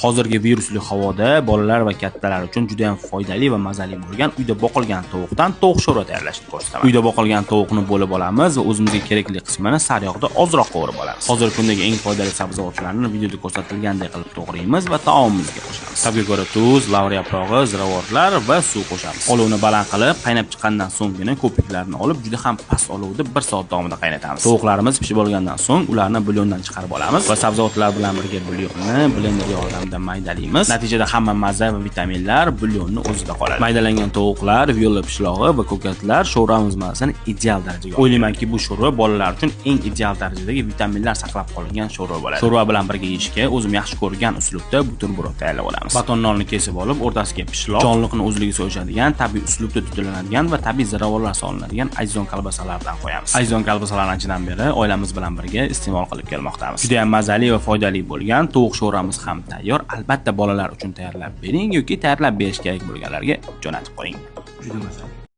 Hozirgi virusli havoda bolalar va kattalar uchun juda ham foydali va mazali bo'lgan uyda boqilgan tovuqdan tovuq sho'rva tayyorlashni ko'rsataman. Uyda boqilgan tovuqni bo'lib olamiz va o'zimizga kerakli qismini sariyog'da ozroq qovurib olamiz. Hozirgi kundagi eng foydali sabzavotlarni videoda ko'rsatilgandek qilib to'g'raymiz va taomimizga qo'shamiz. Tabga ko'ra tuz, lavr yaprog'i, ziravorlar va suv qo'shamiz. Olovni baland qilib, qaynab chiqqandan so'nggina ko'piklarni olib, juda ham past olovda 1 soat davomida qaynatamiz. Tovuqlarimiz pishib olgandan so'ng ularni bulyondan chiqarib olamiz va sabzavotlar bilan birga bulyonni blender yordamida maydalaymiz. Natijada hamma mazza va vitaminlar bulyonni o'zida qoladi. Maydalangan tovuqlar, viola pishlog'i va ko'katlar sho'rvamiz mazasini ideal darajaga oladi. O'ylaymanki, bu sho'rva bolalar uchun eng ideal darajadagi vitaminlar saqlab qolingan sho'rva bo'ladi. Sho'rva bilan birga yeyishga o'zim yaxshi ko'rgan uslubda buterbrod tayyorlab olamiz. Baton nonni kesib olib, o'rtasiga pishloq, jonliqni o'zligiga so'yishadigan, tabiiy uslubda tutiladigan va tabiiy ziravorlar solinadigan ajdon kolbasalardan qo'yamiz. Ajdon kolbasalarni anchadan beri oilamiz bilan birga iste'mol qilib kelmoqdamiz. Juda ham mazali va foydali bo'lgan tovuq sho'rvamiz ham tayyor. Albatta bolalar uchun tayyorlab bering yoki tayyorlab berish kerak bo'lganlarga jo'natib qo'ying. Juda mazali.